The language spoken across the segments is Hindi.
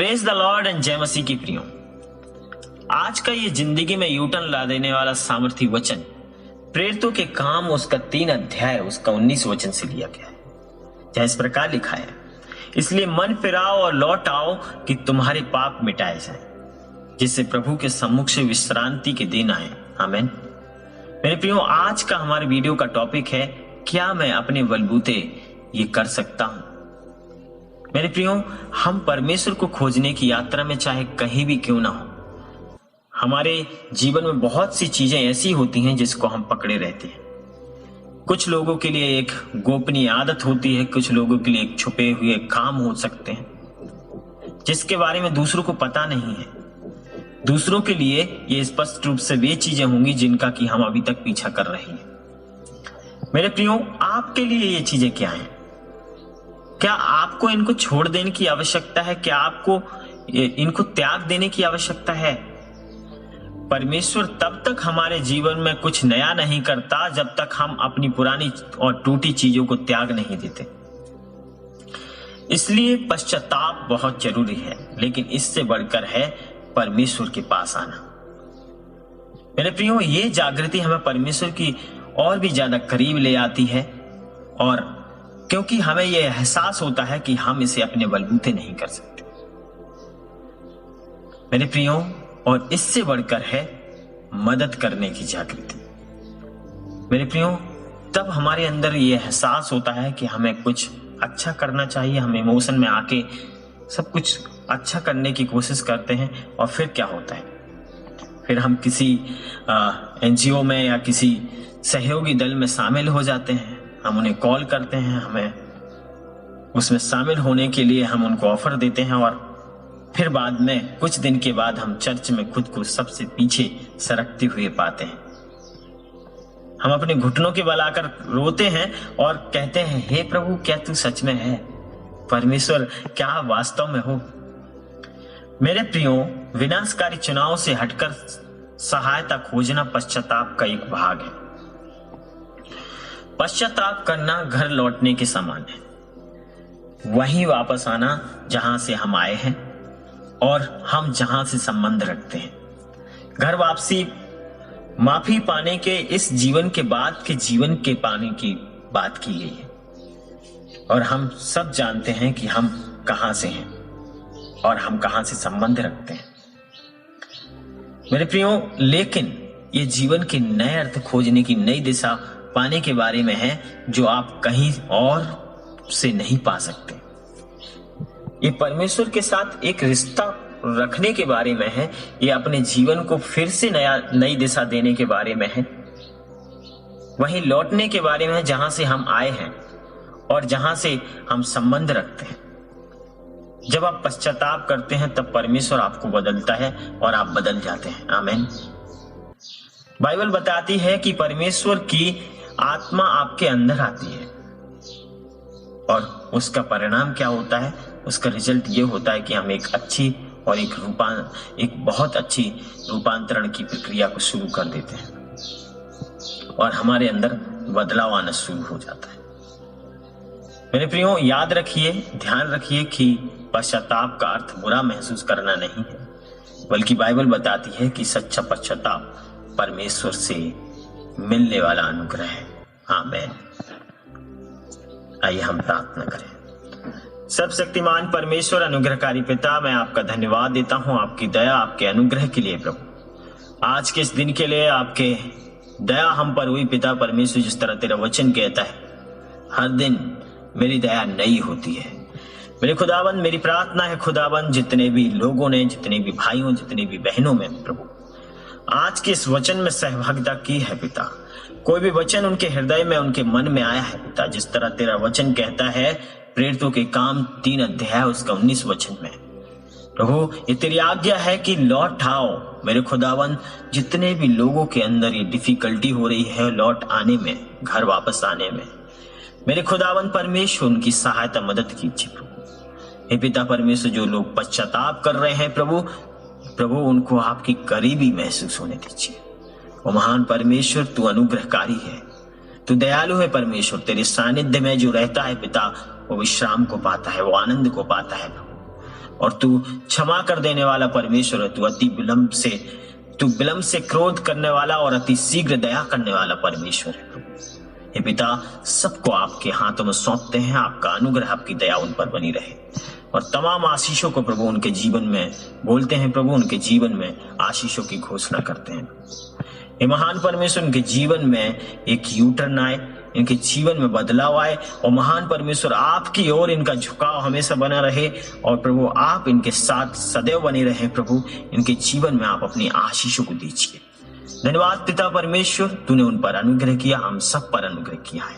प्रेज द लॉर्ड एंड जय मसीह की प्रियो। आज का ये जिंदगी में यूटर्न ला देने वाला सामर्थी वचन प्रेरितों के काम उसका 3 अध्याय उसका 19 वचन से लिया गया है, जहाँ इस प्रकार लिखा है, इसलिए मन फिराओ और लौट आओ कि तुम्हारे पाप मिटाए जाएं, जिससे प्रभु के सम्मुख से विश्रांति के दिन आए। आमीन। मेरे प्रियो, आज का हमारे वीडियो का टॉपिक है, क्या मैं अपने बलबूते ये कर सकता हूं। मेरे प्रियो, हम परमेश्वर को खोजने की यात्रा में चाहे कहीं भी क्यों ना हो, हमारे जीवन में बहुत सी चीजें ऐसी होती हैं जिसको हम पकड़े रहते हैं। कुछ लोगों के लिए एक गोपनीय आदत होती है, कुछ लोगों के लिए एक छुपे हुए काम हो सकते हैं जिसके बारे में दूसरों को पता नहीं है। दूसरों के लिए ये स्पष्ट रूप से वे चीजें होंगी जिनका कि हम अभी तक पीछा कर रहे हैं। मेरे प्रियो, आपके लिए ये चीजें क्या हैं? क्या आपको इनको छोड़ देने की आवश्यकता है? क्या आपको इनको त्याग देने की आवश्यकता है? परमेश्वर तब तक हमारे जीवन में कुछ नया नहीं करता जब तक हम अपनी पुरानी और टूटी चीजों को त्याग नहीं देते। इसलिए पश्चाताप बहुत जरूरी है, लेकिन इससे बढ़कर है परमेश्वर के पास आना। मेरे प्रियो, ये जागृति हमें परमेश्वर की और भी ज्यादा करीब ले आती है, और क्योंकि हमें यह एहसास होता है कि हम इसे अपने बलबूते नहीं कर सकते। मेरे प्रियो, और इससे बढ़कर है मदद करने की जागृति। मेरे प्रियो, तब हमारे अंदर यह एहसास होता है कि हमें कुछ अच्छा करना चाहिए। हम इमोशन में आके सब कुछ अच्छा करने की कोशिश करते हैं, और फिर क्या होता है, फिर हम किसी एनजीओ में या किसी सहयोगी दल में शामिल हो जाते हैं। हम उन्हें कॉल करते हैं, हमें उसमें शामिल होने के लिए हम उनको ऑफर देते हैं, और फिर बाद में कुछ दिन के बाद हम चर्च में खुद को सबसे पीछे सरकते हुए पाते हैं। हम अपने घुटनों के बल आकर रोते हैं और कहते हैं, हे प्रभु, क्या तू सच में है? परमेश्वर, क्या आप वास्तव में हो? मेरे प्रियो, विनाशकारी चुनाव से हटकर सहायता खोजना पश्चाताप का एक भाग है। पश्चाताप करना घर लौटने के समान है, वहीं वापस आना जहां से हम आए हैं और हम जहां से संबंध रखते हैं। घर वापसी माफी पाने के इस जीवन के बाद के जीवन के पाने की बात की गई है, और हम सब जानते हैं कि हम कहां से हैं और हम कहां से संबंध रखते हैं। मेरे प्रियो, लेकिन ये जीवन के नए अर्थ खोजने की नई दिशा पाने के बारे में है, जो आप कहीं और से नहीं पा सकते। ये परमेश्वर के साथ एक रिश्ता रखने के बारे में है, ये अपने जीवन को फिर से नई दिशा देने के बारे में है, वहीं लौटने के बारे में है जहां से हम आए हैं और जहां से हम संबंध रखते हैं। जब आप पश्चाताप करते हैं तब परमेश्वर आपको बदलता है और आप बदल जाते हैं। आमीन। बाइबल बताती है कि परमेश्वर की आत्मा आपके अंदर आती है, और उसका परिणाम क्या होता है? उसका रिजल्ट ये होता है कि हम एक अच्छी और एक बहुत अच्छी रूपांतरण की प्रक्रिया को शुरू कर देते हैं, और हमारे अंदर बदलाव आना शुरू हो जाता है। मेरे प्रियो, याद रखिए, ध्यान रखिए कि पश्चाताप का अर्थ बुरा महसूस करना नहीं है, बल्कि बाइबल बताती है कि सच्चा पश्चाताप परमेश्वर से मिलने वाला अनुग्रह है। आमीन। आइए हम प्रार्थना करें। सर्वशक्तिमान परमेश्वर, अनुग्रहकारी पिता, मैं आपका धन्यवाद देता हूं आपकी दया, आपके अनुग्रह के लिए प्रभु। आज के इस दिन के लिए आपके दया हम पर हुई पिता परमेश्वर। जिस तरह तेरा वचन कहता है, हर दिन मेरी दया नई होती है। मेरे खुदाबंद, मेरी प्रार्थना है खुदाबंद, जितने भी लोगों ने, जितने भी भाइयों, जितने भी बहनों में प्रभु आज के इस वचन में सहभागिता की है पिता, कोई भी वचन उनके हृदय में, उनके मन में आया है पिता, जिस तरह तेरा वचन कहता है प्रेरितों के काम 3 अध्याय उसका 19 वचन में, प्रभु ये तेरी आज्ञा है कि लौट आओ। मेरे खुदावन, जितने भी लोगों के अंदर ये डिफिकल्टी हो रही है लौट आने में, घर वापस आने में, मेरे खुदावन परमेश्वर उनकी सहायता मदद कीजिए प्रभु। हे पिता परमेश्वर, जो लोग पश्चाताप कर रहे हैं प्रभु उनको आपकी करीबी महसूस होने दीजिए। वो महान परमेश्वर, तू अनुग्रहकारी है, तू दयालु है परमेश्वर। तेरे सानिध्य में जो रहता है पिता, वो विश्राम को पाता है, वो आनंद को पाता है। और तू क्षमा कर देने वाला परमेश्वर है। तू विलंब से क्रोध करने वाला और अति शीघ्र दया करने वाला परमेश्वर है प्रभु। हे पिता, सबको आपके हाथों में सौंपते हैं। आपका अनुग्रह, आपकी दया उन पर बनी रहे और तमाम आशीषों को प्रभु उनके जीवन में बोलते हैं। प्रभु उनके जीवन में आशीषों की घोषणा करते हैं। ये महान परमेश्वर उनके जीवन में एक यूटर्न आए, इनके जीवन में बदलाव आए और महान परमेश्वर आपकी ओर इनका झुकाव हमेशा बना रहे और प्रभु आप इनके साथ सदैव बने रहे। प्रभु इनके जीवन में आप अपनी आशीषों को दीजिए। धन्यवाद पिता परमेश्वर, तूने उन पर अनुग्रह किया, हम सब पर अनुग्रह किया है।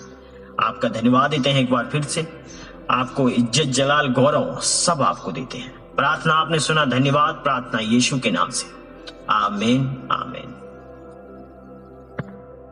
आपका धन्यवाद देते हैं एक बार फिर से। आपको इज्जत, जलाल, गौरव सब आपको देते हैं। प्रार्थना आपने सुना, धन्यवाद। प्रार्थना यीशु के नाम से, आमीन आमीन।